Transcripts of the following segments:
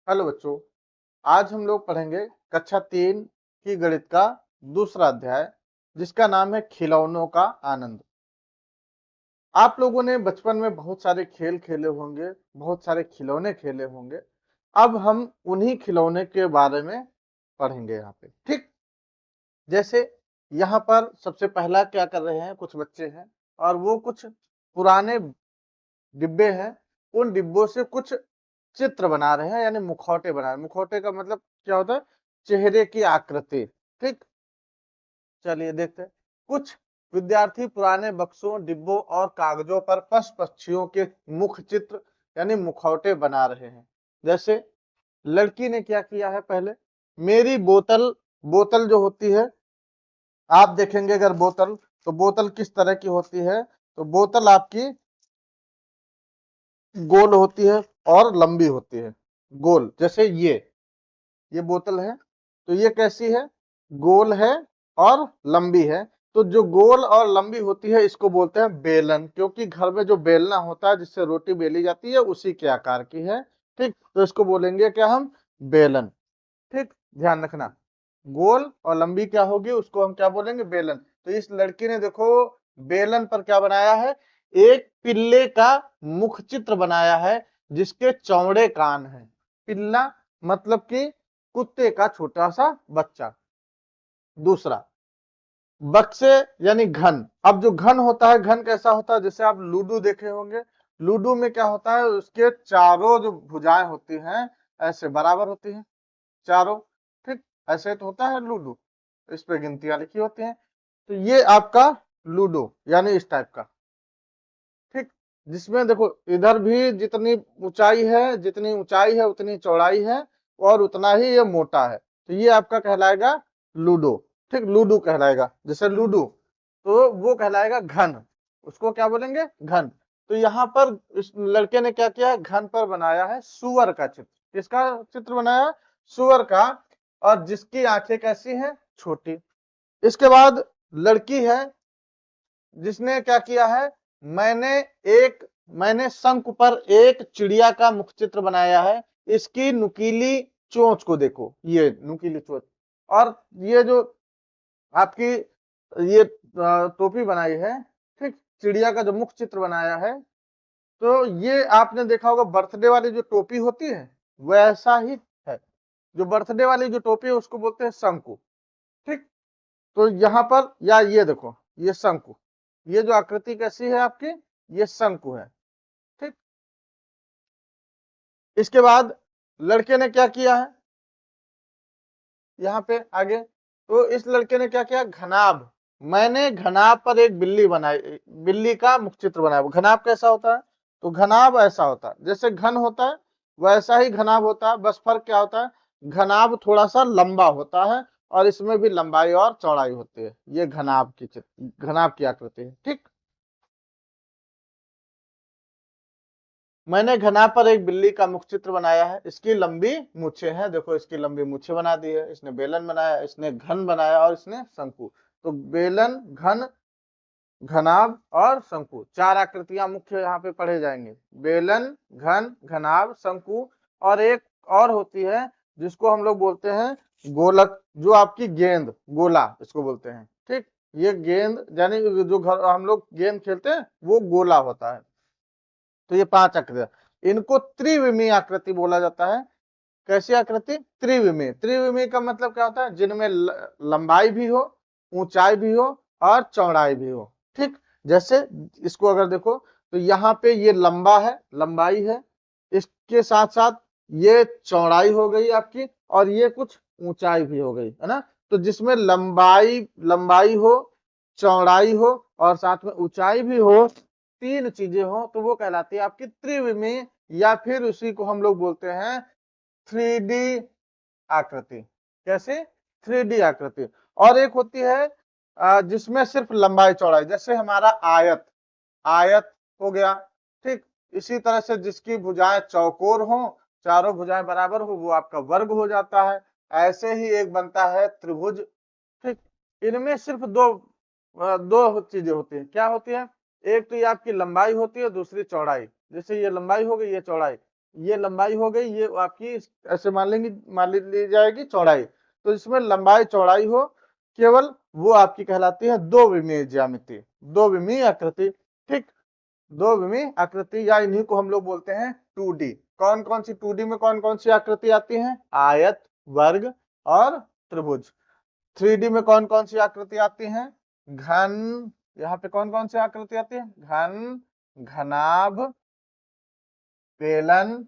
Hello बच्चों, आज हम लोग पढ़ेंगे कक्षा 3 की गणित का दूसरा अध्याय, जिसका नाम है खिलौनों का आनंद। आप लोगों ने बचपन में बहुत सारे खेल खेले होंगे, बहुत सारे खिलौने खेले होंगे। अब हम उन्हीं खिलौने के बारे में पढ़ेंगे यहाँ पे, ठीक। जैसे यहाँ पर सबसे पहला क्या कर रहे हैं, कुछ बच्चे हैं और वो कुछ पुराने डिब्बे हैं, उन डिब्बों से कुछ चित्र बना रहे हैं, यानी मुखौटे बना रहे हैं। मुखौटे का मतलब क्या होता है? चेहरे की आकृति, ठीक। चलिए देखते हैं। कुछ विद्यार्थी पुराने बक्सों, डिब्बों और कागजों पर पशु पक्षियों के मुख चित्र यानी मुखौटे बना रहे हैं। जैसे लड़की ने क्या किया है, पहले मेरी बोतल, बोतल जो होती है, आप देखेंगे अगर बोतल, तो बोतल किस तरह की होती है? तो बोतल आपकी गोल होती है और लंबी होती है। गोल, जैसे ये बोतल है, तो ये कैसी है? गोल है और लंबी है। तो जो गोल और लंबी होती है इसको बोलते हैं बेलन, क्योंकि घर में जो बेलना होता है जिससे रोटी बेली जाती है उसी के आकार की है, ठीक। तो इसको बोलेंगे क्या हम? बेलन, ठीक। ध्यान रखना, गोल और लंबी क्या होगी उसको हम क्या बोलेंगे? बेलन। तो इस लड़की ने देखो बेलन पर क्या बनाया है? एक पिल्ले का मुख चित्र बनाया है, जिसके चौड़े कान हैं। पिल्ला मतलब कि कुत्ते का छोटा सा बच्चा। दूसरा, बक्से यानी घन। अब जो घन होता है, घन कैसा होता है? जैसे आप लूडो देखे होंगे, लूडो में क्या होता है, उसके चारों जो भुजाएं होती हैं ऐसे बराबर होती हैं, चारों, ठीक। ऐसे तो होता है लूडो, इस पे गिनतियां लिखी होती हैं। तो ये आपका लूडो यानी इस टाइप का, ठीक। जिसमें देखो इधर भी जितनी ऊंचाई है, जितनी ऊंचाई है उतनी चौड़ाई है और उतना ही ये मोटा है। तो ये आपका कहलाएगा लूडो, ठीक। लूडो कहलाएगा। जैसे लूडो, तो वो कहलाएगा घन, उसको क्या बोलेंगे? घन। तो यहाँ पर इस लड़के ने क्या किया है? घन पर बनाया है सुअर का चित्र। किसका चित्र बनाया? सुअर का। और जिसकी आंखें कैसी हैं? छोटी। इसके बाद लड़की है, जिसने क्या किया है? मैंने मैंने शंख पर एक चिड़िया का मुख चित्र बनाया है। इसकी नुकीली चोंच को देखो, ये नुकीली चोंच। और ये जो आपकी ये टोपी बनाई है, ठीक। चिड़िया का जो मुख चित्र बनाया है, तो ये आपने देखा होगा बर्थडे वाली जो टोपी होती है वैसा ही है। जो बर्थडे वाली जो टोपी है उसको बोलते हैं शंकु, ठीक। तो यहाँ पर या ये देखो, ये शंकु, ये जो आकृति कैसी है आपकी? ये शंकु है, ठीक। इसके बाद लड़के ने क्या किया है यहाँ पे आगे? तो इस लड़के ने क्या किया? घनाभ। मैंने घनाभ पर एक बिल्ली बनाई, बिल्ली का मुख चित्र बनाया। घनाभ कैसा होता है? तो घनाभ ऐसा होता है, जैसे घन होता है वैसा ही घनाभ होता है, बस फर्क क्या होता है? घनाभ थोड़ा सा लंबा होता है और इसमें भी लंबाई और चौड़ाई होती है। ये घनाभ की चित्र, घनाभ की आकृति है, ठीक। मैंने घना पर एक बिल्ली का मुख चित्र बनाया है। इसकी लंबी मूछें हैं, देखो इसकी लंबी मूछें बना दी है। इसने बेलन बनाया, इसने घन बनाया और इसने शंकु। तो बेलन, घन, घनाभ और शंकु, चार आकृतियां मुख्य यहाँ पे पढ़े जाएंगे। बेलन, घन, घनाभ, शंकु। और एक और होती है जिसको हम लोग बोलते हैं गोलक, जो आपकी गेंद, गोला इसको बोलते हैं, ठीक। ये गेंद यानी जो घर हम लोग गेंद खेलते हैं वो गोला होता है। तो ये पांच आकृति, इनको त्रिविमीय आकृति बोला जाता है। कैसी आकृति? त्रिविमीय। त्रिविमीय का मतलब क्या होता है? जिनमें लंबाई भी हो, ऊंचाई भी हो और चौड़ाई भी हो, ठीक। जैसे इसको अगर देखो तो यहाँ पे ये लंबा है, लंबाई है, इसके साथ साथ ये चौड़ाई हो गई आपकी और ये कुछ ऊंचाई भी हो गई, है ना। तो जिसमें लंबाई लंबाई हो, चौड़ाई हो और साथ में ऊंचाई भी हो, तीन चीजें हो, तो वो कहलाती है आपकी त्रिविमीय, या फिर उसी को हम लोग बोलते हैं 3D आकृति। कैसे? 3D आकृति। और एक होती है जिसमें सिर्फ लंबाई चौड़ाई, जैसे हमारा आयत, आयत हो गया, ठीक। इसी तरह से जिसकी भुजाएं चौकोर हो, चारों भुजाएं बराबर हो, वो आपका वर्ग हो जाता है। ऐसे ही एक बनता है त्रिभुज, ठीक। इनमें सिर्फ दो चीजें होती हैं। क्या होती है? एक तो ये आपकी लंबाई होती है, दूसरी चौड़ाई। जैसे ये लंबाई हो गई, ये चौड़ाई। ये लंबाई हो गई, ये आपकी ऐसे मान ली जाएगी चौड़ाई। तो इसमें लंबाई चौड़ाई हो केवल, वो आपकी कहलाती है दो विमीय ज्यामिति, दो विमीय आकृति। ठीक, दो विमीय आकृति, या इन्हीं को हम लोग बोलते हैं 2D। कौन कौन सी 2D में कौन कौन सी आकृति आती है? आयत, वर्ग और त्रिभुज। 3D में कौन कौन सी आकृति आती है? घन, यहाँ पे कौन कौन सी आकृति आती है? घन, घनाभ, बेलन,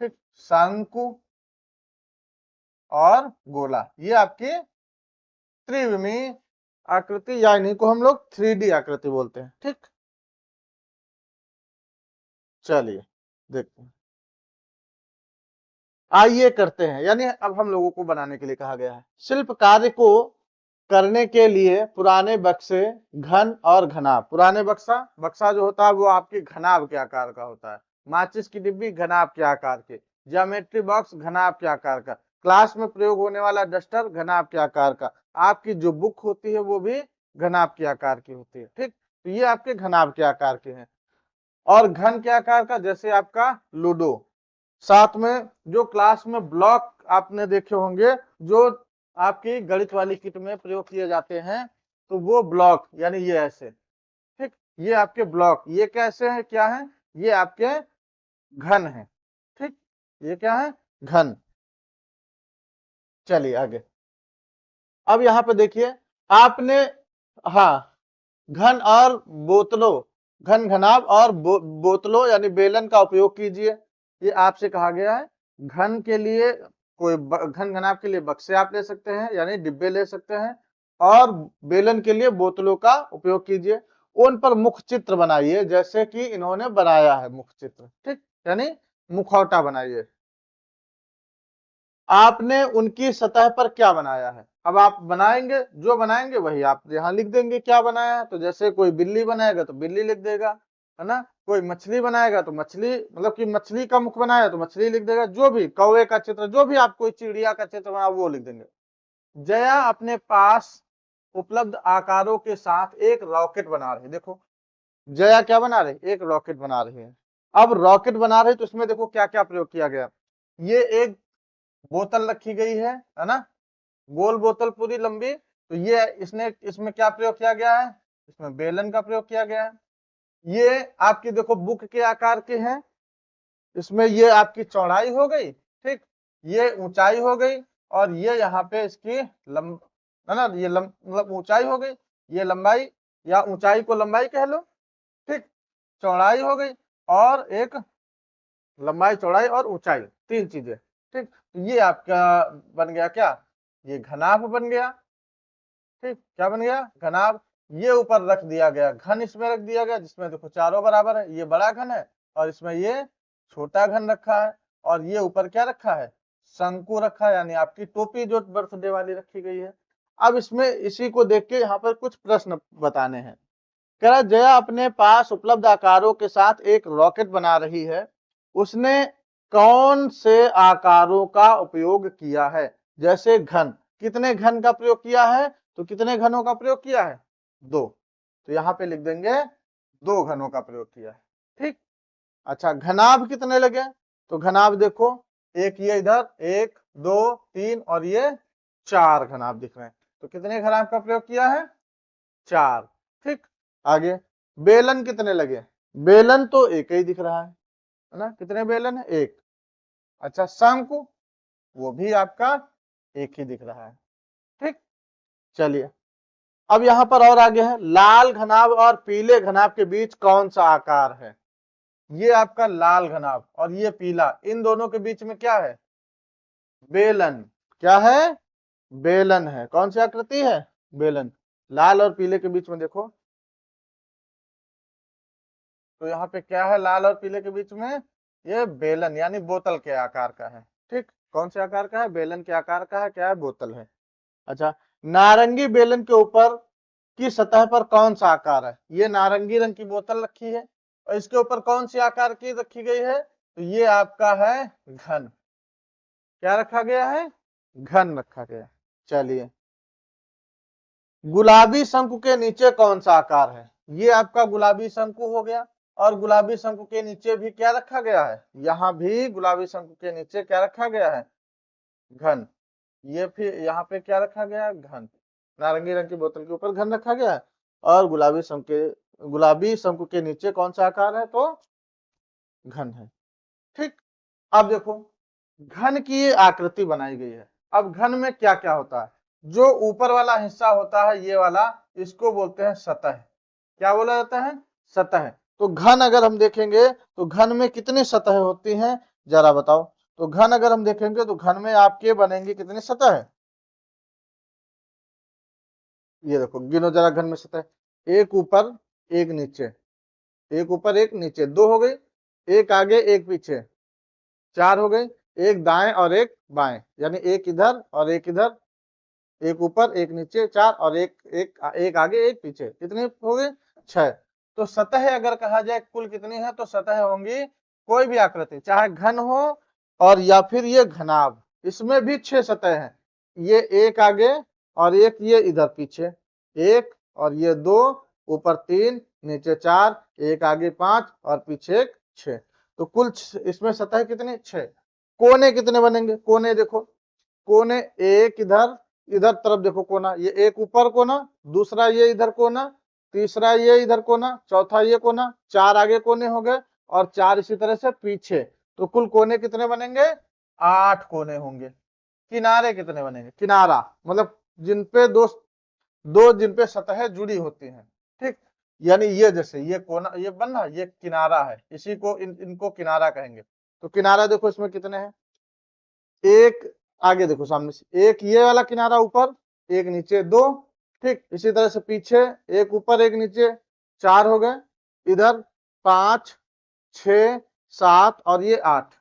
ठीक, शंकु और गोला। ये आपकी त्रिविमीय आकृति, या इन्हीं को हम लोग 3D आकृति बोलते हैं। ठीक, चलिए देखते हैं, आइए करते हैं। यानी अब हम लोगों को बनाने के लिए कहा गया है। शिल्प कार्य को करने के लिए पुराने बक्से, घन और घनाभ। पुराने बक्सा, बक्सा जो होता है वो आपके घनाभ के आकार का होता है। माचिस की डिब्बी घनाभ के आकार के, ज्योमेट्री बॉक्स घनाभ के आकार का, क्लास में प्रयोग होने वाला डस्टर घनाभ के आकार का, आपकी जो बुक होती है वो भी घनाभ के आकार की होती है। ठीक, तो ये आपके घनाभ के आकार के हैं। और घन के आकार का, जैसे आपका लूडो। साथ में जो क्लास में ब्लॉक आपने देखे होंगे, जो आपकी गणित वाली किट में प्रयोग किए जाते हैं, तो वो ब्लॉक, यानी ये ऐसे। ठीक, ये आपके ब्लॉक, ये कैसे है, क्या है? ये आपके घन है। ठीक, ये क्या है? घन। चलिए आगे। अब यहाँ पे देखिए आपने, हाँ, घन और बोतलों, घन घनाभ और बोतलों यानी बेलन का उपयोग कीजिए। ये आपसे कहा गया है। घन के लिए कोई घन घनाभ के लिए बक्से आप ले सकते हैं, यानी डिब्बे ले सकते हैं, और बेलन के लिए बोतलों का उपयोग कीजिए। उन पर मुख चित्र बनाइए, जैसे कि इन्होंने बनाया है मुख चित्र। ठीक, यानी मुखौटा बनाइए। आपने उनकी सतह पर क्या बनाया है? अब आप बनाएंगे, जो बनाएंगे वही आप यहाँ लिख देंगे क्या बनाया है। तो जैसे कोई बिल्ली बनाएगा तो बिल्ली लिख देगा, है ना। कोई मछली बनाएगा तो मछली, मतलब कि मछली का मुख बनाया तो मछली लिख देगा। जो भी कौवे का चित्र, जो भी आप कोई चिड़िया का चित्र बना वो लिख देंगे। जया अपने पास उपलब्ध आकारों के साथ एक रॉकेट बना रही है। देखो जया क्या बना रही? एक रॉकेट बना रही है। अब रॉकेट बना रही तो इसमें देखो क्या क्या प्रयोग किया गया। ये एक बोतल रखी गई है ना, गोल बोतल पूरी लंबी। तो ये इसमें क्या प्रयोग किया गया है? इसमें बेलन का प्रयोग किया गया है। ये आपकी देखो बुक के आकार के हैं, इसमें ये आपकी चौड़ाई हो गई, ठीक, ये ऊंचाई हो गई, और ये यहाँ पे इसकी है ना, ये मतलब ऊंचाई हो गई, ये लंबाई, या ऊंचाई को लंबाई कह लो। ठीक, चौड़ाई हो गई, और एक लंबाई, चौड़ाई और ऊंचाई, तीन चीजें। ठीक, तो ये आपका बन गया क्या? ये घनाभ बन गया। ठीक, क्या बन गया? घनाभ। ये ऊपर रख दिया गया घन, इसमें रख दिया गया, जिसमें देखो चारों बराबर है। ये बड़ा घन है और इसमें ये छोटा घन रखा है, और ये ऊपर क्या रखा है? शंकु रखा है, यानी आपकी टोपी जो बर्थडे वाली रखी गई है। अब इसमें इसी को देख के यहाँ पर कुछ प्रश्न बताने हैं। कह रहा जया अपने पास उपलब्ध आकारों के साथ एक रॉकेट बना रही है, उसने कौन से आकारों का उपयोग किया है? जैसे घन, कितने घन का प्रयोग किया है? तो कितने घनों का प्रयोग किया है? दो। तो यहाँ पे लिख देंगे दो घनों का प्रयोग किया है। ठीक, अच्छा घनाभ कितने लगे? तो घनाभ देखो, एक ये इधर, एक, दो, तीन, और ये चार घनाभ दिख रहे हैं। तो कितने घनाभ का प्रयोग किया है? चार। ठीक, आगे बेलन कितने लगे? बेलन तो एक ही दिख रहा है ना। कितने बेलन है? एक। अच्छा शंकु, वो भी आपका एक ही दिख रहा है। ठीक, चलिए अब यहां पर और आगे है, लाल घनाभ और पीले घनाभ के बीच कौन सा आकार है? ये आपका लाल घनाभ और ये पीला, इन दोनों के बीच में क्या है? बेलन। क्या है? बेलन है। कौन सी आकृति है? बेलन। लाल और पीले के बीच में देखो, तो यहाँ पे क्या है? लाल और पीले के बीच में ये बेलन, यानी बोतल के आकार का है। ठीक, कौन से आकार का है? बेलन के आकार का है। क्या है? बोतल है। अच्छा नारंगी बेलन के ऊपर की सतह पर कौन सा आकार है? ये नारंगी रंग की बोतल रखी है, और इसके ऊपर कौन सी आकार की रखी गई है? तो ये आपका है घन। क्या रखा गया है? घन रखा गया। चलिए गुलाबी शंकु के नीचे कौन सा आकार है? ये आपका गुलाबी शंकु हो गया। और गुलाबी शंकु के नीचे भी क्या रखा गया है, यहाँ भी गुलाबी शंकु के नीचे क्या रखा गया है, घन। ये फिर यहाँ पे क्या रखा गया है, घन। नारंगी रंग की बोतल के ऊपर घन रखा गया है और गुलाबी शंकु के नीचे कौन सा आकार है, तो घन है। ठीक, अब देखो घन की ये आकृति बनाई गई है। अब घन में क्या क्या होता है, जो ऊपर वाला हिस्सा होता है ये वाला, इसको बोलते हैं सतह। क्या बोला जाता है, सतह। तो घन अगर हम देखेंगे तो घन में कितनी सतह होती हैं, जरा बताओ। तो घन अगर हम देखेंगे तो घन में आपके बनेंगे कितनी सतह है, ये देखो गिनो जरा घन में सतह। एक ऊपर एक नीचे, एक ऊपर एक नीचे, दो हो गई, एक आगे एक पीछे, चार हो गई, एक दाएं और एक बाएं, यानी एक इधर और एक इधर, एक ऊपर एक नीचे, चार, और एक आगे एक पीछे, कितनी हो गई, छह। तो सतह अगर कहा जाए कुल कितनी है, तो सतह होंगी कोई भी आकृति चाहे घन हो और या फिर ये घनाभ, इसमें भी छह सतह हैं। ये एक आगे और एक ये इधर पीछे, एक और ये दो, ऊपर तीन नीचे चार, एक आगे पांच और पीछे एक, छह। तो कुल इसमें सतह कितनी, छह। कोने कितने बनेंगे, कोने देखो, कोने एक इधर, इधर तरफ देखो कोना, ये एक ऊपर कोना, दूसरा ये इधर कोना, तीसरा ये इधर कोना, चौथा ये कोना, चार आगे कोने हो गए और चार इसी तरह से पीछे। तो कुल कोने कितने बनेंगे, 8 कोने होंगे। किनारे कितने बनेंगे, किनारा मतलब जिनपे दो दो जिनपे सतह जुड़ी होती हैं, ठीक। यानी ये जैसे ये कोना ये बन रहा, ये किनारा है, इसी को इनको किनारा कहेंगे। तो किनारा देखो इसमें कितने हैं, एक आगे देखो सामने से, एक ये वाला किनारा ऊपर, एक नीचे, दो, ठीक। इसी तरह से पीछे एक ऊपर एक नीचे, चार हो गए, इधर पांच, छ, सात और ये आठ,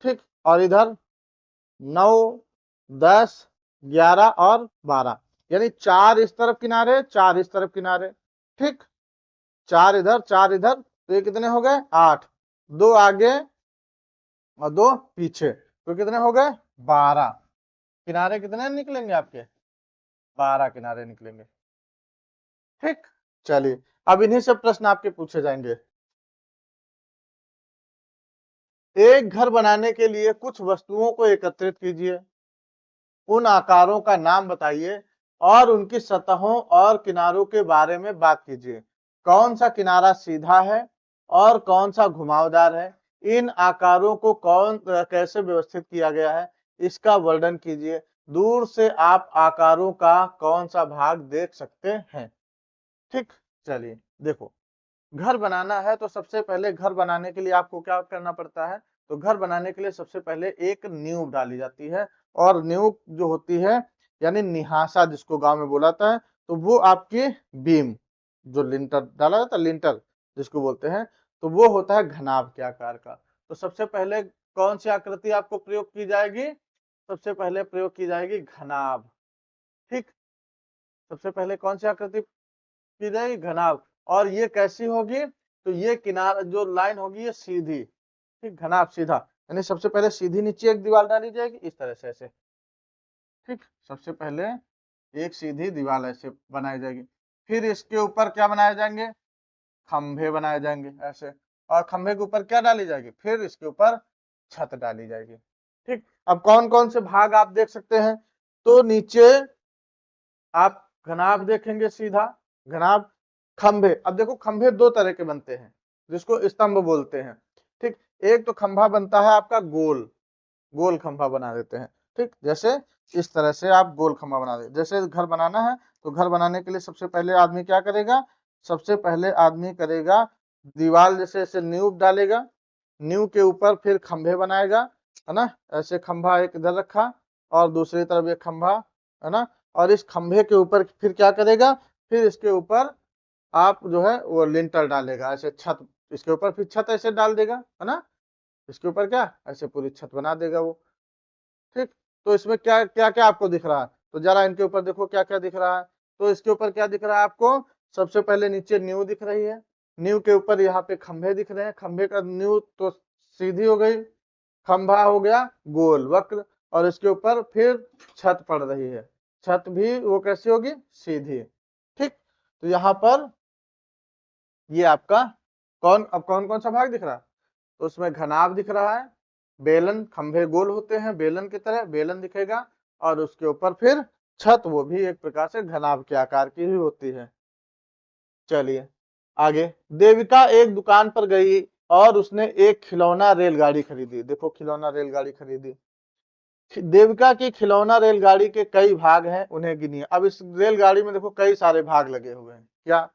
ठीक। और इधर 9, 10, 11 और 12, यानी चार इस तरफ किनारे, चार इस तरफ किनारे, ठीक। चार इधर चार इधर, तो ये कितने हो गए, 8, दो आगे और दो पीछे, तो कितने हो गए, 12। किनारे कितने निकलेंगे आपके, 12 किनारे निकलेंगे, ठीक। चलिए अब इन्हीं से प्रश्न आपके पूछे जाएंगे। एक घर बनाने के लिए कुछ वस्तुओं को एकत्रित कीजिए, उन आकारों का नाम बताइए और उनकी सतहों और किनारों के बारे में बात कीजिए। कौन सा किनारा सीधा है और कौन सा घुमावदार है, इन आकारों को कैसे व्यवस्थित किया गया है, इसका वर्णन कीजिए। दूर से आप आकारों का कौन सा भाग देख सकते हैं, ठीक। चलिए देखो, घर बनाना है तो सबसे पहले घर बनाने के लिए आपको क्या करना पड़ता है, तो घर बनाने के लिए सबसे पहले एक नींव डाली जाती है। और नींव जो होती है यानी निहासा जिसको गांव में बोला था, तो वो आपकी बीम, जो लिंटर डाला जाता है, लिंटर जिसको बोलते हैं, तो वो होता है घनाभ के आकार का। तो सबसे पहले कौन सी आकृति आपको प्रयोग की जाएगी, सबसे पहले प्रयोग की जाएगी घनाभ, ठीक। सबसे पहले कौन सी आकृति की जाएगी, घनाभ। और ये कैसी होगी, तो ये किनारा जो लाइन होगी ये सीधी, ठीक, घनाभ सीधा, यानी सबसे पहले सीधी नीचे एक दीवार डाली जाएगी इस तरह से ऐसे, ठीक। सबसे पहले एक सीधी दीवार ऐसे बनाई जाएगी, फिर इसके ऊपर क्या बनाए जाएंगे, खंभे बनाए जाएंगे ऐसे, और खंभे के ऊपर क्या डाली जाएगी, फिर इसके ऊपर छत डाली जाएगी, ठीक। अब कौन कौन से भाग आप देख सकते हैं, तो नीचे आप घनाभ देखेंगे सीधा, घनाभ, खंभे। अब देखो खंभे दो तरह के बनते हैं जिसको स्तंभ बोलते हैं, ठीक। एक तो खंभा बनता है आपका गोल, गोल खंभा बना देते हैं, ठीक। जैसे इस तरह से आप गोल खंभा बना देते, जैसे घर बनाना है तो घर बनाने के लिए सबसे पहले आदमी क्या करेगा, सबसे पहले आदमी करेगा दीवार जैसे ऐसे नींव डालेगा, नींव के ऊपर फिर खंभे बनाएगा, है ना, ऐसे खंभा एक इधर रखा और दूसरी तरफ एक खंभा, है ना, और इस खंभे के ऊपर फिर क्या करेगा, फिर इसके ऊपर आप जो है वो लिंटर डालेगा ऐसे छत, इसके ऊपर फिर छत ऐसे डाल देगा, है ना, इसके ऊपर क्या ऐसे पूरी छत बना देगा वो, ठीक। तो इसमें क्या क्या क्या आपको दिख रहा है, तो जरा इनके ऊपर देखो क्या क्या दिख रहा है। तो इसके ऊपर क्या दिख रहा है आपको, सबसे पहले नीचे नींव दिख रही है, नींव के ऊपर यहाँ पे खंभे दिख रहे हैं, खंभे का नींव तो सीधी हो गई, खंभा हो गया गोल वक्र, और इसके ऊपर फिर छत पड़ रही है, छत भी वो कैसी होगी, सीधी, ठीक। तो यहाँ पर ये आपका अब कौन कौन सा भाग दिख रहा है? तो उसमें घनाभ दिख रहा है, बेलन, खंभे गोल होते हैं बेलन की तरह, बेलन दिखेगा, और उसके ऊपर फिर छत, वो भी एक प्रकार से घनाभ के आकार की ही होती है। चलिए आगे। देविका एक दुकान पर गई और उसने एक खिलौना रेलगाड़ी खरीदी। देखो खिलौना रेलगाड़ी खरीदी। देविका की खिलौना रेलगाड़ी के कई भाग हैं, उन्हें गिनिए। अब इस रेलगाड़ी में देखो कई सारे भाग लगे हुए हैं। क्या?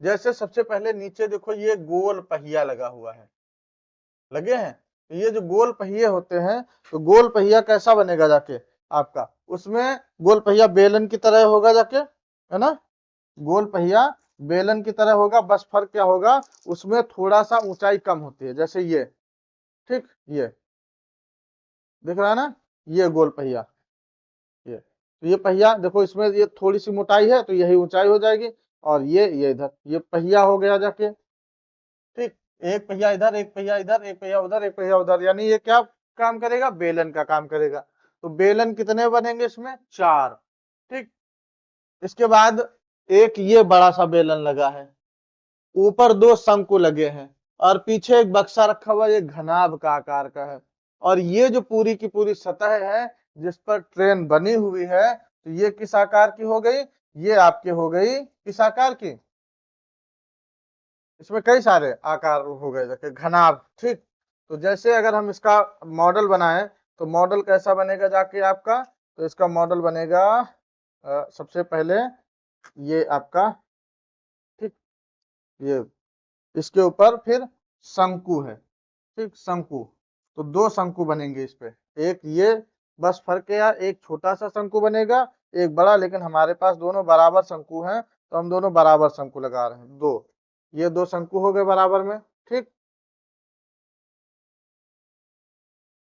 जैसे सबसे पहले नीचे देखो ये गोल पहिया लगा हुआ है, लगे हैं। तो ये जो गोल पहिए होते हैं, तो गोल पहिया कैसा बनेगा जाके आपका, उसमें गोल पहिया बेलन की तरह होगा जाके, है ना। गोल पहिया बेलन की तरह होगा, बस फर्क क्या होगा, उसमें थोड़ा सा ऊंचाई कम होती है, जैसे ये, ठीक, ये दिख रहा है ना, ये गोल पहिया, ये तो ये पहिया देखो, इसमें ये थोड़ी सी मोटाई है तो यही ऊंचाई हो जाएगी, और ये इधर ये पहिया हो गया जाके, ठीक। एक पहिया इधर, एक पहिया इधर, एक पहिया उधर, एक पहिया उधर, यानी ये क्या काम करेगा, बेलन का काम करेगा। तो बेलन कितने बनेंगे इसमें? 4, ठीक। इसके बाद एक ये बड़ा सा बेलन लगा है, ऊपर 2 शंकु लगे हैं, और पीछे एक बक्सा रखा हुआ, ये घनाभ का आकार का है। और ये जो पूरी की पूरी सतह है जिस पर ट्रेन बनी हुई है, तो ये किस आकार की हो गई? ये आपके हो गई किस आकार की? इसमें कई सारे आकार हो गए जैसे घनाभ, ठीक। तो जैसे अगर हम इसका मॉडल बनाएं, तो मॉडल कैसा बनेगा जाके आपका? तो इसका मॉडल बनेगा सबसे पहले ये आपका, ठीक, ये इसके ऊपर फिर शंकु है, ठीक, शंकु। तो 2 शंकु बनेंगे इस पे, एक ये, बस फर्क है एक छोटा सा शंकु बनेगा, एक बड़ा, लेकिन हमारे पास दोनों बराबर शंकु हैं, तो हम दोनों बराबर शंकु लगा रहे हैं, 2, ये 2 शंकु हो गए बराबर में, ठीक।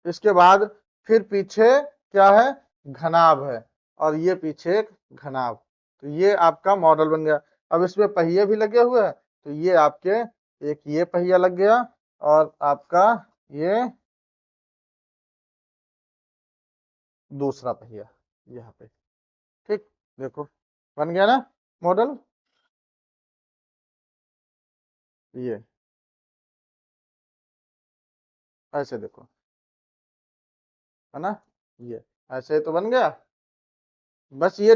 इसके बाद फिर पीछे क्या है? घनाभ है, और ये पीछे एक घनाभ। तो ये आपका मॉडल बन गया। अब इसमें पहिए भी लगे हुए हैं, तो ये आपके एक ये पहिया लग गया, और आपका ये दूसरा पहिया यहाँ पे, ठीक। देखो बन गया ना मॉडल, ये ऐसे देखो, है ना, ये ऐसे तो बन गया। बस ये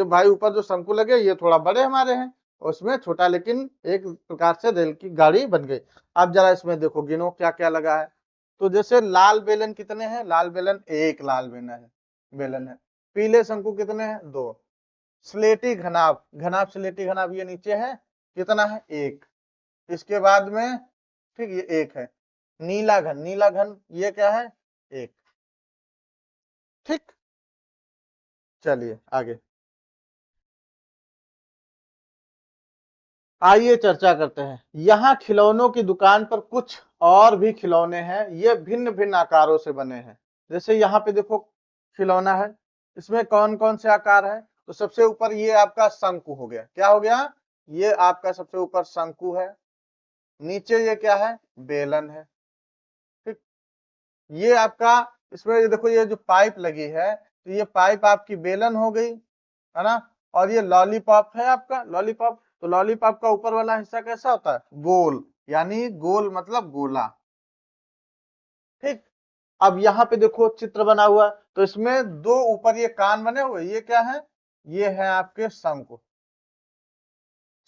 भाई ऊपर जो शंकु लगे ये थोड़ा बड़े हमारे हैं, उसमें छोटा, लेकिन एक प्रकार से रेल की गाड़ी बन गई। अब जरा इसमें देखो, गिनो क्या क्या लगा है। तो जैसे लाल बेलन कितने हैं? लाल बेलन एक लाल बेलन है। पीले शंकु कितने हैं? 2। स्लेटी घनाभ, स्लेटी घनाभ ये नीचे है, कितना है? 1। इसके बाद में, ठीक, ये 1 है। नीला घन ये क्या है? 1, ठीक। चलिए आगे, आइए चर्चा करते हैं। यहाँ खिलौनों की दुकान पर कुछ और भी खिलौने हैं, ये भिन्न भिन्न आकारों से बने हैं। जैसे यहाँ पे देखो खिलौना है, इसमें कौन कौन से आकार है? तो सबसे ऊपर ये आपका शंकु हो गया, क्या हो गया? ये आपका सबसे ऊपर शंकु है। नीचे ये क्या है? बेलन है, ठीक। ये आपका, इसमें ये देखो ये जो पाइप लगी है, तो ये पाइप आपकी बेलन हो गई, है ना। और ये लॉलीपॉप है आपका, लॉलीपॉप। तो लॉलीपॉप का ऊपर वाला हिस्सा कैसा होता है? गोल, यानी गोल मतलब गोला, ठीक। अब यहाँ पे देखो चित्र बना हुआ, तो इसमें 2 ऊपर ये कान बने हुए, ये क्या है? ये है आपके शंकु।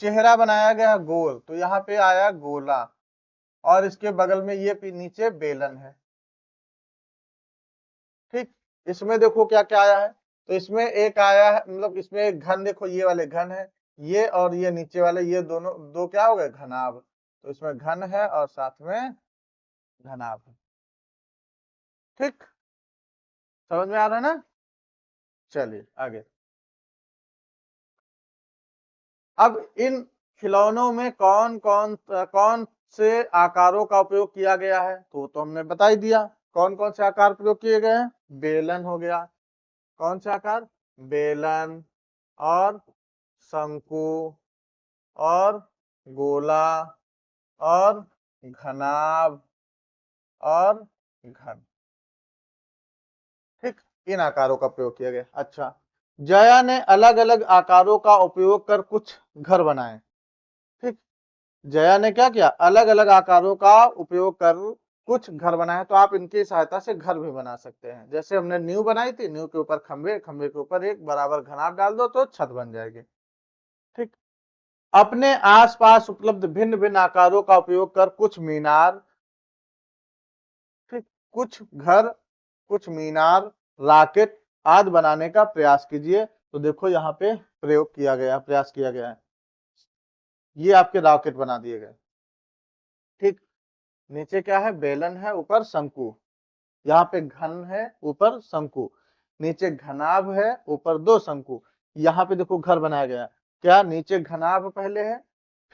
चेहरा बनाया गया गोल, तो यहाँ पे आया गोला, और इसके बगल में ये नीचे बेलन है, ठीक। इसमें देखो क्या क्या आया है। तो इसमें एक आया है, मतलब इसमें एक घन, देखो ये वाले घन है, ये और ये नीचे वाले, ये दोनों 2 क्या हो गए? घनाभ। तो इसमें घन है और साथ में घनाभ है, ठीक। समझ में आ रहा है ना? चलिए आगे। अब इन खिलौनों में कौन से आकारों का उपयोग किया गया है? तो हमने बता ही दिया। कौन कौन से आकार प्रयोग किए गए हैं? बेलन हो गया, कौन से आकार? बेलन, और शंकु, और गोला, और घनाभ, और घन, ठीक। इन आकारों का प्रयोग किया गया। अच्छा, जया ने अलग अलग आकारों का उपयोग कर कुछ घर बनाए, ठीक। जया ने क्या किया, अलग अलग आकारों का उपयोग कर कुछ घर बनाया। तो आप इनकी सहायता से घर भी बना सकते हैं। जैसे हमने नींव बनाई थी, नींव के ऊपर खंभे, खंभे के ऊपर एक बराबर घनाभ डाल दो तो छत बन जाएगी। ठीक। अपने आसपास उपलब्ध भिन्न भिन्न आकारों का उपयोग कर कुछ मीनार, ठीक, कुछ घर, कुछ मीनार, रॉकेट आदि बनाने का प्रयास कीजिए। तो देखो यहाँ पे प्रयोग किया गया, प्रयास किया गया है। ये आपके रॉकेट बना दिए गए। ठीक। नीचे क्या है, बेलन है, ऊपर शंकु, यहाँ पे घन है, ऊपर शंकु, नीचे घनाभ है, ऊपर दो शंकु। यहाँ पे देखो घर बनाया गया, क्या नीचे घनाभ पहले है,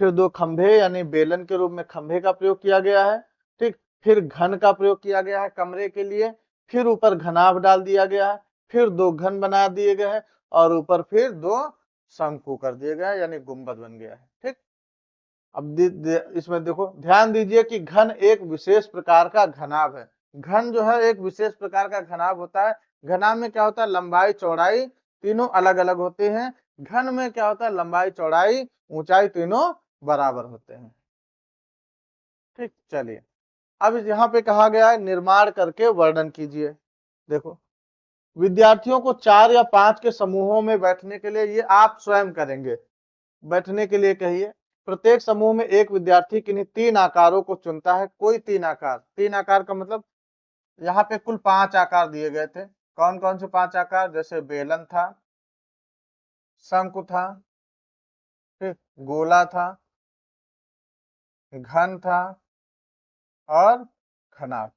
फिर दो खंभे यानी बेलन के रूप में खंभे का प्रयोग किया गया है। ठीक। फिर घन का प्रयोग किया गया है कमरे के लिए, फिर ऊपर घनाभ डाल दिया गया है, फिर दो घन बना दिए गए हैं, और ऊपर फिर दो शंकु कर दिए गए, यानी गुंबद बन गया है। ठीक। अब इसमें देखो ध्यान दीजिए कि घन एक विशेष प्रकार का घनाभ है। घन जो है एक विशेष प्रकार का घनाभ होता है। घनाभ में क्या होता है, लंबाई चौड़ाई तीनों अलग अलग होते हैं। घन में क्या होता है, लंबाई चौड़ाई ऊंचाई तीनों बराबर होते हैं। ठीक। चलिए, अब यहाँ पे कहा गया है निर्माण करके वर्णन कीजिए। देखो, विद्यार्थियों को 4 या 5 के समूहों में बैठने के लिए, ये आप स्वयं करेंगे, बैठने के लिए कहिए। प्रत्येक समूह में एक विद्यार्थी किन्हीं 3 आकारों को चुनता है। कोई 3 आकार, 3 आकार का मतलब यहाँ पे कुल 5 आकार दिए गए थे। कौन कौन से 5 आकार, जैसे बेलन था, शंकु था, फिर गोला था, घन था और घनाभ।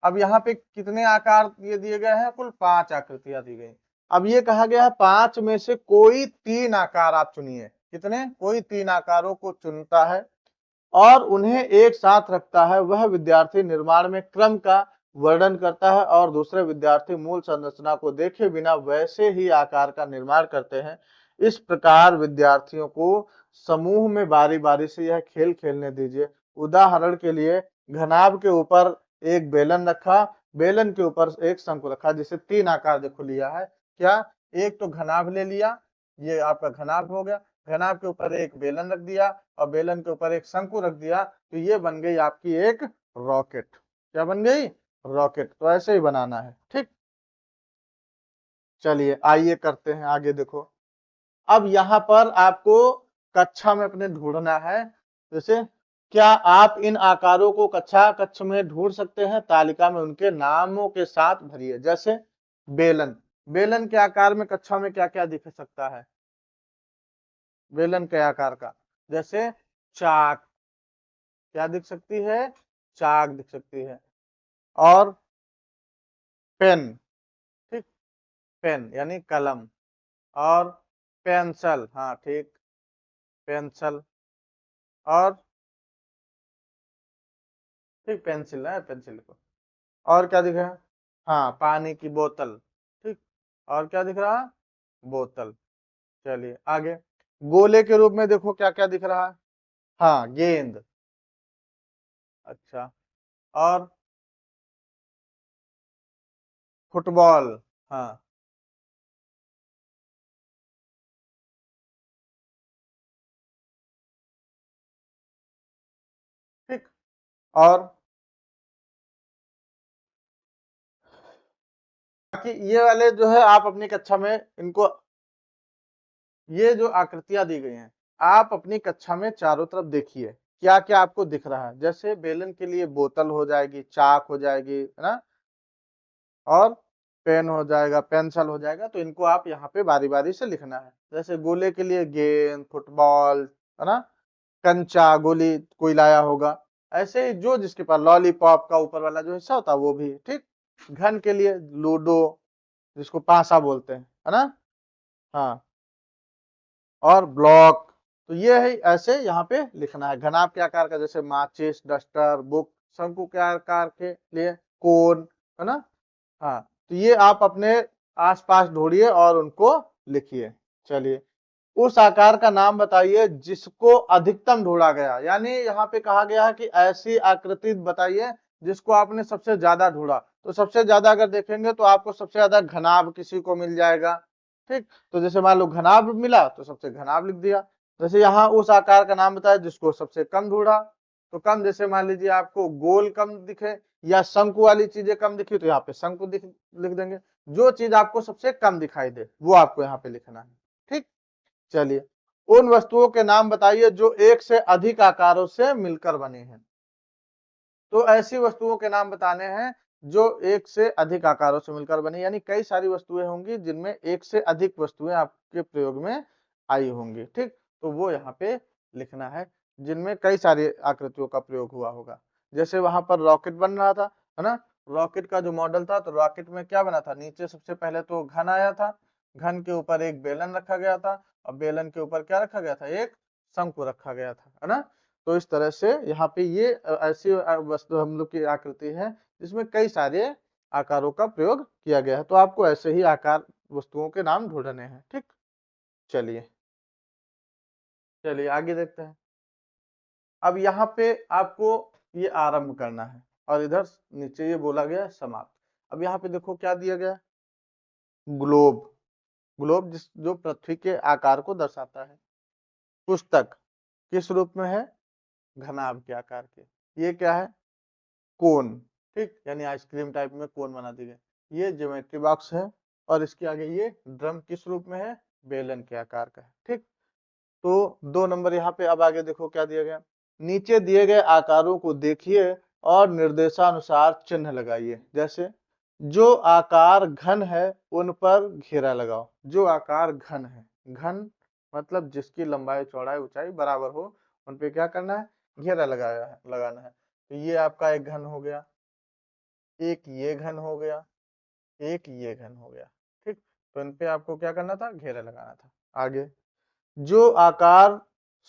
अब यहाँ पे कितने आकार ये दिए गए हैं, कुल 5 आकृतियां दी गई। अब ये कहा गया है 5 में से कोई 3 आकार आप चुनिए। कितने, कोई 3 आकारों को चुनता है और उन्हें एक साथ रखता है। वह विद्यार्थी निर्माण में क्रम का वर्णन करता है और दूसरे विद्यार्थी मूल संरचना को देखे बिना वैसे ही आकार का निर्माण करते हैं। इस प्रकार विद्यार्थियों को समूह में बारी बारी से यह खेल खेलने दीजिए। उदाहरण के लिए, घनाभ के ऊपर एक बेलन रखा, बेलन के ऊपर एक शंकु रखा, जिसे 3 आकार देखो लिया है। क्या, एक तो घनाभ ले लिया, ये आपका घनाभ हो गया, घनाभ के ऊपर एक बेलन रख दिया और बेलन के ऊपर एक शंकु रख दिया, तो ये बन गई आपकी एक रॉकेट। क्या बन गई, रॉकेट। तो ऐसे ही बनाना है। ठीक। चलिए आइए करते हैं आगे। देखो, अब यहाँ पर आपको कक्षा में अपने ढूंढना है। जैसे, क्या आप इन आकारों को कक्षा कक्ष में ढूंढ सकते हैं, तालिका में उनके नामों के साथ भरिए। जैसे बेलन, बेलन के आकार में कक्षा में क्या क्या दिख सकता है, बेलन के आकार का, जैसे चाक, क्या दिख सकती है, चाक दिख सकती है, और पेन, ठीक, पेन यानी कलम, और पेंसिल, हाँ ठीक, पेंसिल, और ठीक पेंसिल है, पेंसिल को, और क्या दिख रहा है, हाँ पानी की बोतल, ठीक, और क्या दिख रहा है, बोतल। चलिए आगे, गोले के रूप में देखो क्या क्या दिख रहा है, हाँ गेंद, अच्छा, और फुटबॉल, हाँ ठीक, और बाकी ये वाले जो है आप अपनी कक्षा में इनको, ये जो आकृतियां दी गई हैं आप अपनी कक्षा में चारों तरफ देखिए क्या क्या आपको दिख रहा है। जैसे बेलन के लिए बोतल हो जाएगी, चाक हो जाएगी, है ना, और पेन हो जाएगा, पेंसिल हो जाएगा। तो इनको आप यहाँ पे बारी बारी से लिखना है। जैसे गोले के लिए गेंद, फुटबॉल, है ना, कंचा, गोली कोई लाया होगा, ऐसे ही जो जिसके पास, लॉलीपॉप का ऊपर वाला जो हिस्सा होता है वो भी, ठीक। घन के लिए लूडो, जिसको पासा बोलते हैं, है ना, हाँ, और ब्लॉक। तो ये है, ऐसे यहाँ पे लिखना है। घनाभ के आकार का, जैसे माचिस, डस्टर, बुक। शंकु के आकार के लिए कोन, है ना, हाँ। तो ये आप अपने आसपास ढूंढिए और उनको लिखिए। चलिए, उस आकार का नाम बताइए जिसको अधिकतम ढूंढा गया। यानी यहाँ पे कहा गया है कि ऐसी आकृति बताइए जिसको आपने सबसे ज्यादा ढूंढा। तो सबसे ज्यादा अगर देखेंगे तो आपको सबसे ज्यादा घनाभ किसी को मिल जाएगा, ठीक। तो जैसे मान लो घनाभ मिला तो सबसे घनाभ लिख दिया, जैसे यहाँ उस आकार का नाम बताया जिसको सबसे कम ढूंढा, तो कम जैसे मान लीजिए आपको गोल कम दिखे या शंकु वाली चीजें कम दिखी तो यहाँ पे शंकु लिख देंगे। जो चीज आपको सबसे कम दिखाई दे वो आपको यहाँ पे लिखना है। ठीक, चलिए उन वस्तुओं के नाम बताइए जो एक से अधिक आकारों से मिलकर बने हैं। तो ऐसी वस्तुओं के नाम बताने हैं जो एक से अधिक आकारों से मिलकर बनी, यानी कई सारी वस्तुएं होंगी जिनमें एक से अधिक वस्तुएं आपके प्रयोग में आई होंगी। ठीक, तो वो यहाँ पे लिखना है जिनमें कई सारी आकृतियों का प्रयोग हुआ होगा। जैसे वहां पर रॉकेट बन रहा था, है ना, रॉकेट का जो मॉडल था, तो रॉकेट में क्या बना था, नीचे सबसे पहले तो घन आया था, घन के ऊपर एक बेलन रखा गया था और बेलन के ऊपर क्या रखा गया था, एक शंकु रखा गया था, है ना। तो इस तरह से यहाँ पे ये ऐसी वस्तु हम लोग की आकृति है जिसमें कई सारे आकारों का प्रयोग किया गया है। तो आपको ऐसे ही आकार वस्तुओं के नाम ढूंढने हैं। ठीक, चलिए चलिए आगे देखते हैं। अब यहाँ पे आपको ये आरंभ करना है और इधर नीचे ये बोला गया है समाप्त। अब यहाँ पे देखो क्या दिया गया, ग्लोब। ग्लोब जो पृथ्वी के आकार को दर्शाता है। पुस्तक किस रूप में है, घनाभ के आकार के। ये क्या है, कोन। ठीक, यानी आइसक्रीम टाइप में कोन बना दी गई। ये ज्योमेट्री बॉक्स है और इसके आगे ये ड्रम किस रूप में है, बेलन के आकार का है। ठीक, तो 2 नंबर यहाँ पे। अब आगे देखो क्या दिया गया, नीचे दिए गए आकारों को देखिए और निर्देशानुसार चिन्ह लगाइए। जैसे जो आकार घन है उन पर घेरा लगाओ। जो आकार घन है, घन मतलब जिसकी लंबाई चौड़ाई ऊंचाई बराबर हो, उन पे क्या करना है, घेरा लगाना है। तो ये आपका एक घन हो गया, एक ये घन हो गया, एक ये घन हो गया। ठीक, तो इन पे आपको क्या करना था, घेरा लगाना था। आगे जो आकार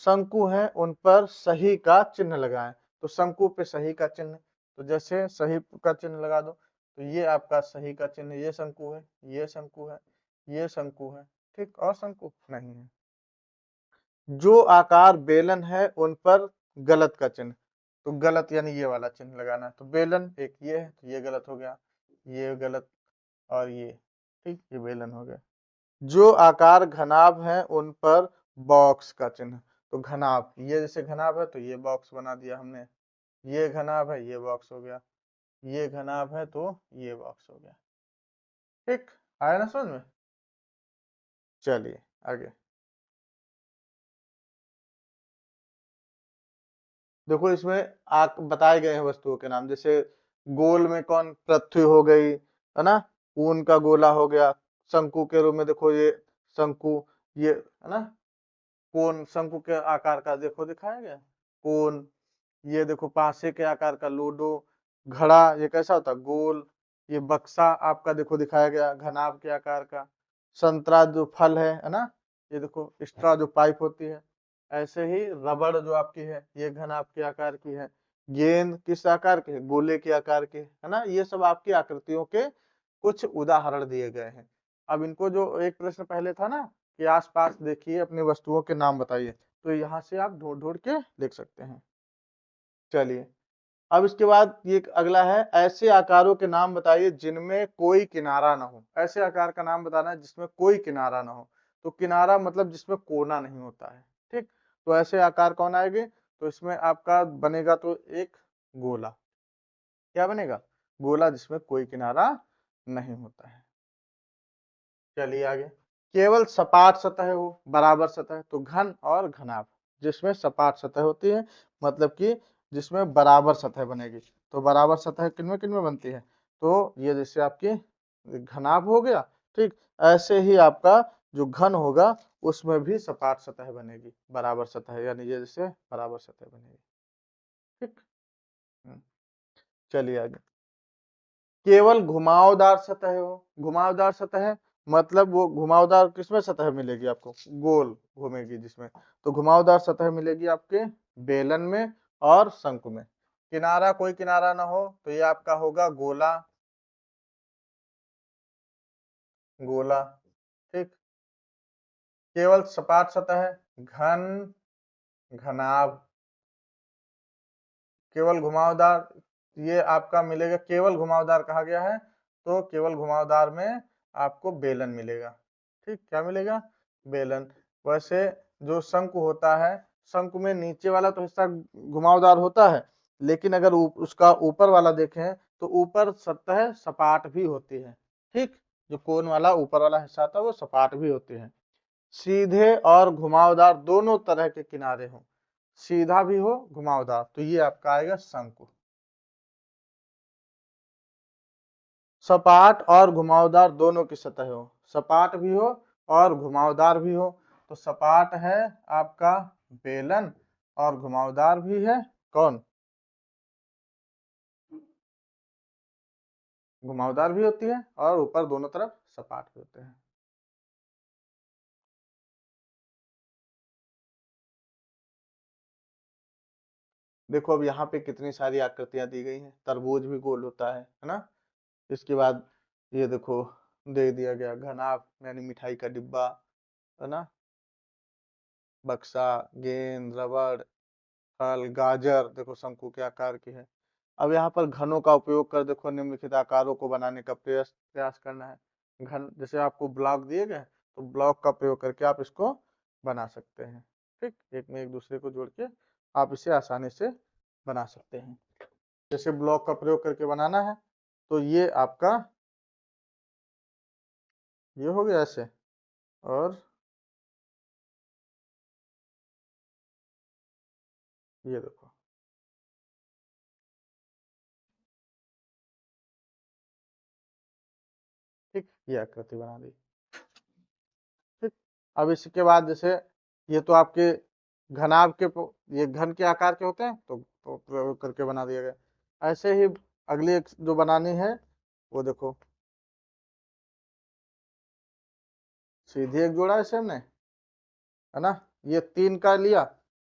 शंकु हैं उन पर सही का चिन्ह लगाएं। तो शंकु पे सही का चिन्ह, तो जैसे सही का चिन्ह लगा दो, तो ये आपका सही का चिन्ह, ये शंकु है, ये शंकु है, ये शंकु है। ठीक, और शंकु नहीं है। जो आकार बेलन है उन पर गलत का चिन्ह, तो गलत यानी ये वाला चिन्ह लगाना है। तो बेलन एक ये है, तो ये गलत हो गया, ये गलत और ये। ठीक, ये बेलन हो गया। जो आकार घनाभ है उन पर बॉक्स का चिन्ह, तो घनाभ, ये जैसे घनाभ है तो ये बॉक्स बना दिया हमने, ये घनाभ है ये बॉक्स हो गया, ये घनाभ है तो ये बॉक्स हो गया। ठीक, आया ना समझ में। चलिए आगे देखो, इसमें बताए गए हैं वस्तुओं के नाम। जैसे गोल में कौन, पृथ्वी हो गई, है ना, ऊन का गोला हो गया। शंकु के रूप में देखो ये शंकु, ये है ना, कोन शंकु के आकार का देखो दिखाया गया कोन। ये देखो पासे के आकार का लूडो। घड़ा ये कैसा होता है, गोल। ये बक्सा आपका देखो दिखाया गया घनाभ के आकार का। संतरा जो फल है ना, ये देखो स्ट्रॉ जो पाइप होती है। ऐसे ही रबड़ जो आपकी है ये घनाभ के आकार की है। गेंद किस आकार के, गोले के आकार के, है ना। ये सब आपकी आकृतियों के कुछ उदाहरण दिए गए हैं। अब इनको जो एक प्रश्न पहले था ना कि आसपास देखिए अपनी वस्तुओं के नाम बताइए, तो यहाँ से आप ढूंढ ढूंढ के लिख सकते हैं। चलिए अब इसके बाद ये अगला है, ऐसे आकारों के नाम बताइए जिनमें कोई किनारा ना हो। ऐसे आकार का नाम बताना है जिसमें कोई किनारा ना हो। तो किनारा मतलब जिसमें कोना नहीं होता है। ठीक, तो ऐसे आकार कौन आएंगे, तो इसमें आपका बनेगा तो एक गोला। क्या बनेगा, गोला जिसमें कोई किनारा नहीं होता है। चलिए आगे, केवल सपाट सतह हो, बराबर सतह, तो घन और घनाभ। जिसमें सपाट सतह होती है मतलब कि जिसमें बराबर सतह बनेगी। तो बराबर सतह किनमें बनती है, तो ये जैसे आपकी घनाभ हो गया। ठीक, ऐसे ही आपका जो घन होगा उसमें भी सपाट सतह बनेगी, बराबर सतह, यानी ये जैसे बराबर सतह बनेगी। ठीक, चलिए आगे, केवल घुमावदार सतह हो। घुमावदार सतह मतलब वो घुमावदार किसमें सतह मिलेगी आपको, गोल घूमेगी जिसमें। तो घुमावदार सतह मिलेगी आपके बेलन में और शंकु में। किनारा कोई किनारा ना हो तो ये आपका होगा गोला। गोला, ठीक। केवल सपाट सतह, घन, घनाभ। केवल घुमावदार, ये आपका मिलेगा, केवल घुमावदार कहा गया है तो केवल घुमावदार में आपको बेलन मिलेगा। ठीक, क्या मिलेगा, बेलन। वैसे जो शंकु होता है, शंकु में नीचे वाला तो हिस्सा घुमावदार होता है, लेकिन अगर उसका ऊपर वाला देखें तो ऊपर सतह सपाट भी होती है। ठीक, जो कोन वाला ऊपर वाला हिस्सा था वो सपाट भी होती है। सीधे और घुमावदार दोनों तरह के किनारे हो, सीधा भी हो घुमावदार, तो ये आपका आएगा शंकु। सपाट और घुमावदार दोनों की सतह हो, सपाट भी हो और घुमावदार भी हो, तो सपाट है आपका बेलन और घुमावदार भी है कौन, घुमावदार भी होती है और ऊपर दोनों तरफ सपाट भी होते हैं। देखो अब यहाँ पे कितनी सारी आकृतियां दी गई हैं, तरबूज भी गोल होता है ना। इसके बाद ये देखो दे दिया गया घनाभ यानी मिठाई का डिब्बा, है ना, बक्सा, गेंद, रबड़, फल, गाजर, देखो शंकु के आकार की है। अब यहाँ पर घनों का उपयोग कर देखो निम्नलिखित आकारों को बनाने का प्रयास करना है। घन जैसे आपको ब्लॉक दिए गए तो ब्लॉक का प्रयोग करके आप इसको बना सकते हैं। ठीक, एक में एक दूसरे को जोड़ के आप इसे आसानी से बना सकते हैं। जैसे ब्लॉक का प्रयोग करके बनाना है तो ये आपका ये हो गया ऐसे, और ये देखो, ठीक, ये आकृति बना दी। ठीक, अब इसके बाद जैसे ये तो आपके घनाभ के ये घन के आकार के होते हैं तो प्रयोग करके बना दिया गया। ऐसे ही अगली एक जो बनानी है वो देखो, सीधे एक जोड़ा ऐसे हमने, है ना, ये 3 का लिया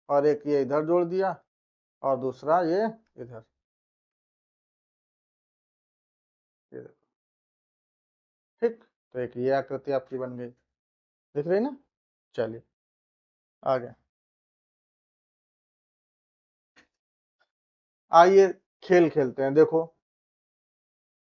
और एक ये इधर जोड़ दिया और दूसरा ये इधर, ये देखो। ठीक, तो एक ये आकृति आपकी बन गई, दिख रही ना। चलिए आगे आइए खेल खेलते हैं। देखो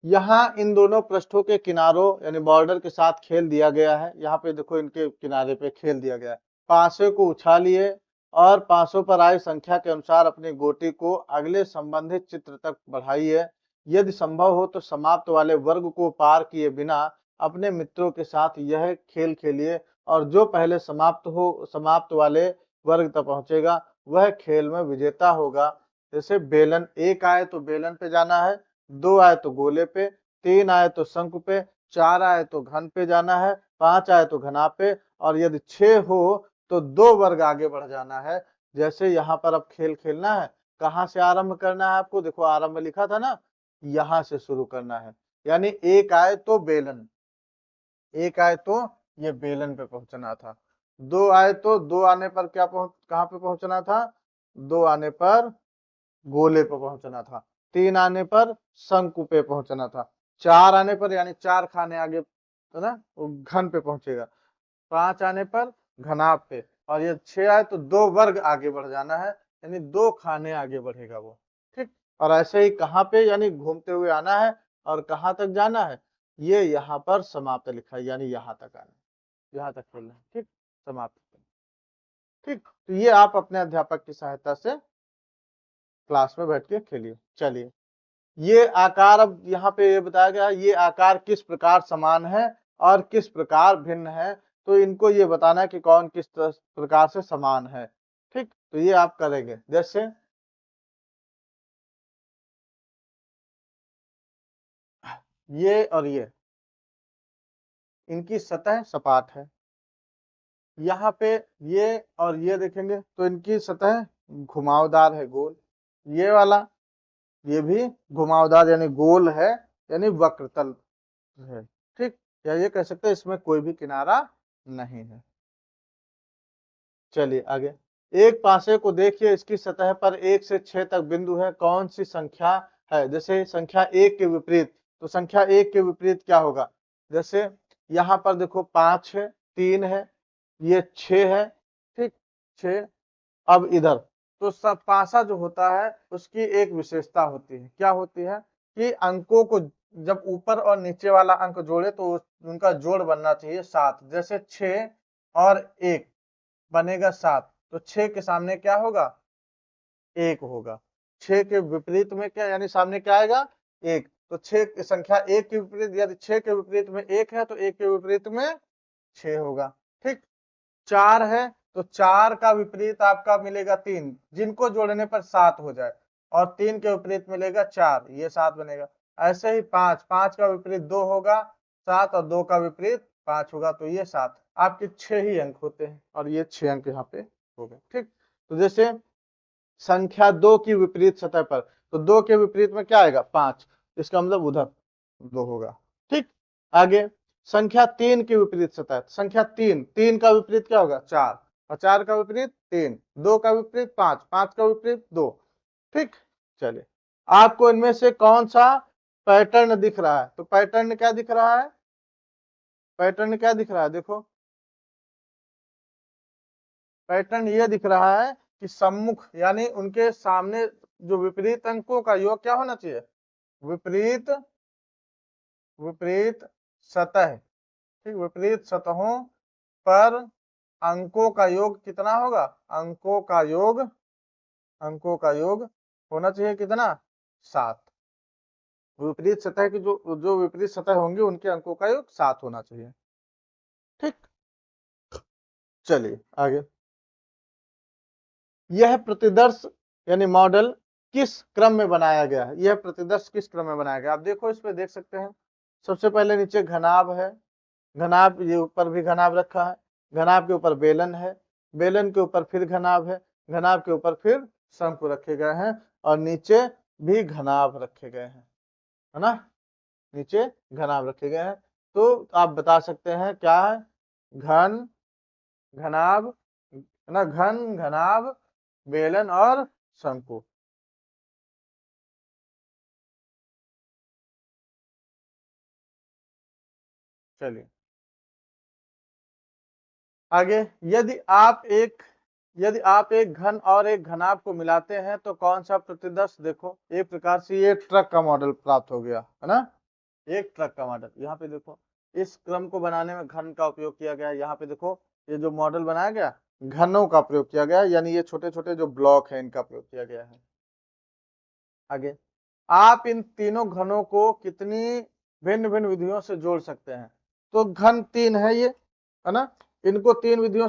यहाँ इन दोनों पृष्ठों के किनारों यानी बॉर्डर के साथ खेल दिया गया है। यहाँ पे देखो इनके किनारे पे खेल दिया गया है। पांचों को उछालिए और पांचों पर आई संख्या के अनुसार अपनी गोटी को अगले संबंधित चित्र तक बढ़ाइए। यदि संभव हो तो समाप्त वाले वर्ग को पार किए बिना अपने मित्रों के साथ यह खेल खेलिए और जो पहले समाप्त वाले वर्ग तक पहुंचेगा वह खेल में विजेता होगा। जैसे बेलन, एक आए तो बेलन पे जाना है, 2 आए तो गोले पे, 3 आए तो शंकु पे, 4 आए तो घन पे जाना है, 5 आए तो घनाभ पे, और यदि 6 हो तो 2 वर्ग आगे बढ़ जाना है। जैसे यहाँ पर अब खेल खेलना है, कहाँ से आरंभ करना है आपको, देखो आरंभ में लिखा था ना, यहाँ से शुरू करना है। यानी एक आए तो बेलन, एक आए तो ये बेलन पे पहुंचना था, 2 आए तो 2 आने पर कहाँ पे पहुंचना था, 2 आने पर गोले पे पहुंचना था, 3 आने पर शंकु पे पहुंचना था, 4 आने पर यानी 4 खाने आगे, है ना, वो घन पे पहुंचेगा, 5 आने पर घनाभ पे, और ये 6 आए तो 2 वर्ग आगे बढ़ जाना है, यानी 2 खाने आगे बढ़ेगा वो। ठीक, और ऐसे ही कहाँ पे यानी घूमते हुए आना है और कहाँ तक जाना है, ये यहाँ पर समाप्त लिखा है, यानी यहाँ तक आना है, यहाँ तक खेलना है। ठीक, समाप्त। ठीक, तो ये आप अपने अध्यापक की सहायता से क्लास में बैठ के खेलिए। चलिए ये आकार, अब यहाँ पे ये बताया गया ये आकार किस प्रकार समान है और किस प्रकार भिन्न है, तो इनको ये बताना है कि कौन किस प्रकार से समान है। ठीक, तो ये आप करेंगे। जैसे ये और ये, इनकी सतह सपाट है। यहाँ पे ये और ये देखेंगे तो इनकी सतह घुमावदार है, गोल। ये वाला ये भी घुमावदार यानी गोल है, यानी वक्रतल है। ठीक, या ये कह सकते हैं इसमें कोई भी किनारा नहीं है। चलिए आगे, एक पासे को देखिए, इसकी सतह पर 1 से 6 तक बिंदु है, कौन सी संख्या है। जैसे संख्या 1 के विपरीत, तो संख्या 1 के विपरीत क्या होगा, जैसे यहाँ पर देखो 5 है, 3 है, ये 6 है। ठीक, 6। अब इधर तो सब पासा जो होता है उसकी एक विशेषता होती है, क्या होती है कि अंकों को जब ऊपर और नीचे वाला अंक जोड़े तो उनका जोड़ बनना चाहिए 7। जैसे 6 और 1 बनेगा 7, तो 6 के सामने क्या होगा? 1 होगा। 6 के विपरीत में क्या, यानी सामने क्या आएगा? 1। तो 6 की संख्या 1 के विपरीत, यदि 6 के विपरीत में 1 है तो 1 के विपरीत में 6 होगा। ठीक। 4 है तो 4 का विपरीत आपका मिलेगा 3, जिनको जोड़ने पर 7 हो जाए, और 3 के विपरीत मिलेगा 4, ये 7 बनेगा। ऐसे ही 5, 5 का विपरीत 2 होगा, 7 और 2 का विपरीत 5 होगा, तो ये 7। आपके 6 ही अंक होते हैं, और ये 6 अंक यहाँ पे हो गए। ठीक। तो जैसे संख्या 2 की विपरीत सतह पर, तो 2 के विपरीत में क्या आएगा? 5, इसका मतलब उधर 2 होगा। ठीक। आगे संख्या 3 की विपरीत सतह, संख्या 3, 3 का विपरीत क्या होगा? 4, और 4 का विपरीत 3, 2 का विपरीत 5, 5 का विपरीत 2। ठीक। चलिए, आपको इनमें से कौन सा पैटर्न दिख रहा है? तो पैटर्न क्या दिख रहा है? पैटर्न क्या दिख रहा है? देखो, पैटर्न ये दिख रहा है कि सम्मुख, यानी उनके सामने जो विपरीत अंकों का योग क्या होना चाहिए? विपरीत विपरीत सतह। ठीक। विपरीत सतहों पर अंकों का योग कितना होगा? अंकों का योग होना चाहिए कितना? 7। विपरीत सतह की जो जो विपरीत सतह होंगी उनके अंकों का योग 7 होना चाहिए। ठीक। चलिए आगे, यह प्रतिदर्श यानी मॉडल किस क्रम में बनाया गया है? यह प्रतिदर्श किस क्रम में बनाया गया? आप देखो, इस पे देख सकते हैं, सबसे पहले नीचे घनाभ है, घनाभ ये ऊपर भी घनाभ रखा है, घनाभ के ऊपर बेलन है, बेलन के ऊपर फिर घनाभ है, घनाभ के ऊपर फिर शंकु रखे गए हैं, और नीचे भी घनाभ रखे गए हैं, है ना? नीचे घनाभ रखे गए हैं। तो आप बता सकते हैं क्या है? घन, घनाभ, है ना? घन, घनाभ, बेलन और शंकु। चलिए आगे, यदि आप एक घन और एक घनाभ को मिलाते हैं तो कौन सा प्रतिदर्श? देखो, एक प्रकार से ये ट्रक का मॉडल प्राप्त हो गया, है ना? एक ट्रक का मॉडल। यहाँ पे देखो, इस क्रम को बनाने में घन का उपयोग किया गया। यहाँ पे देखो, ये जो मॉडल बनाया गया, घनों का प्रयोग किया गया, यानी ये छोटे छोटे जो ब्लॉक है इनका प्रयोग किया गया है। आगे, आप इन तीनों घनों को कितनी भिन्न भिन्न विधियों से जोड़ सकते हैं? तो घन 3 है ये, है ना? इनको 3 विधियों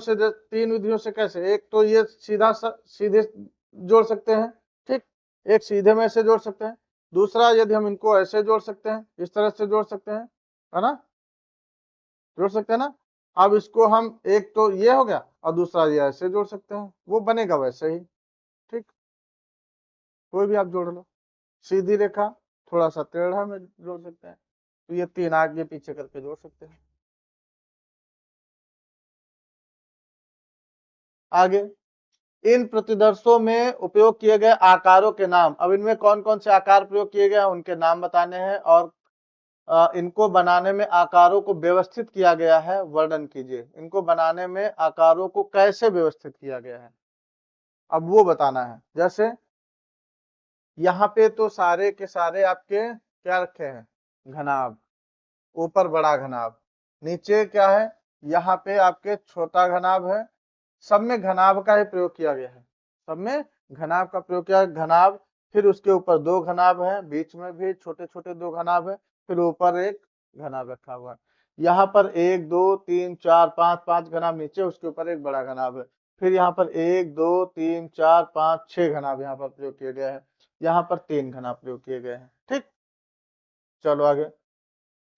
से कैसे? एक तो ये सीधे जोड़ सकते हैं। ठीक। एक सीधे में से जोड़ सकते हैं, दूसरा यदि हम इनको ऐसे जोड़ सकते हैं, इस तरह से जोड़ सकते हैं, है ना? जोड़ सकते हैं ना? अब इसको हम, एक तो ये हो गया और दूसरा ये ऐसे जोड़ सकते हैं, वो बनेगा वैसे ही। ठीक। कोई भी आप जोड़ लो, सीधी रेखा, थोड़ा सा टेढ़ा में जोड़ सकते हैं, तो ये 3 आगे पीछे करके जोड़ सकते हैं। आगे, इन प्रतिदर्शों में उपयोग किए गए आकारों के नाम, अब इनमें कौन कौन से आकार प्रयोग किए गए हैं उनके नाम बताने हैं, और इनको बनाने में आकारों को व्यवस्थित किया गया है, वर्णन कीजिए। इनको बनाने में आकारों को कैसे व्यवस्थित किया गया है, अब वो बताना है। जैसे यहाँ पे तो सारे के सारे आपके क्या रखे हैं? घनाभ। ऊपर बड़ा घनाभ, नीचे क्या है? यहाँ पे आपके छोटा घनाभ है। सब में घनाभ का ही प्रयोग किया गया है, सब में घनाभ का प्रयोग किया है। घनाभ, फिर उसके ऊपर 2 घनाभ है, बीच में भी छोटे छोटे 2 घनाभ है, फिर ऊपर एक घनाभ रखा हुआ है। यहाँ पर 1 2 3 4 5, 5 घनाभ नीचे, उसके ऊपर एक बड़ा घनाभ है। फिर यहाँ पर 1 2 3 4 5 6 घनाभ यहाँ पर प्रयोग किए गए हैं। यहाँ पर 3 घनाभ प्रयोग किए गए हैं। ठीक। चलो आगे,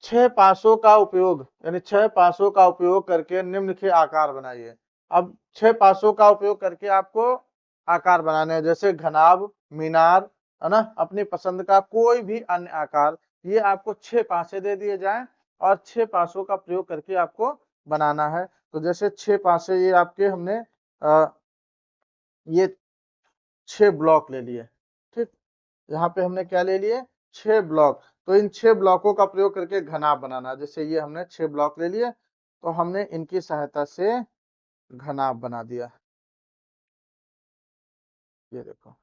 6 पासों का उपयोग, यानी 6 पासों का उपयोग करके निम्नलिखित आकार बनाइए। अब 6 पासों का उपयोग करके आपको आकार बनाने हैं, जैसे घनाभ, मीनार, है ना? अपनी पसंद का कोई भी अन्य आकार, ये आपको 6 पासे दे दिए जाएं और 6 पासों का प्रयोग करके आपको बनाना है। तो जैसे 6 पासे ये आपके हमने ये 6 ब्लॉक ले लिए। ठीक। यहाँ पे हमने क्या ले लिए? 6 ब्लॉक। तो इन 6 ब्लॉकों का प्रयोग करके घनाभ बनाना, जैसे ये हमने 6 ब्लॉक ले लिए, तो हमने इनकी सहायता से घनाभ बना दिया। ये देखो।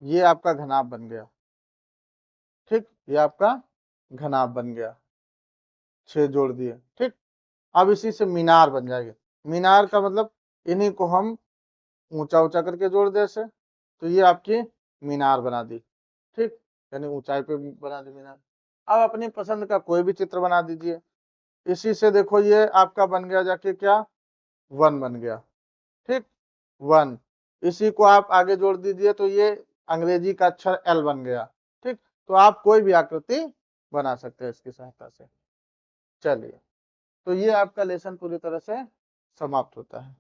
ये आपका घनाभ बन गया। ठीक, ये आपका घनाभ बन गया, 6 जोड़ दिए। ठीक, अब इसी से मीनार बन जाएगी। मीनार का मतलब इन्हीं को हम ऊंचा ऊंचा करके जोड़ दे ऐसे, तो ये आपकी मीनार बना दी। ठीक, यानी ऊंचाई पे बना दी मीनार। अब अपनी पसंद का कोई भी चित्र बना दीजिए। इसी से देखो ये आपका बन गया जाके क्या, 1 बन गया। ठीक, 1, इसी को आप आगे जोड़ दीजिए तो ये अंग्रेजी का अक्षर L बन गया। ठीक, तो आप कोई भी आकृति बना सकते हैं इसकी सहायता से। चलिए, तो ये आपका लेसन पूरी तरह से समाप्त होता है।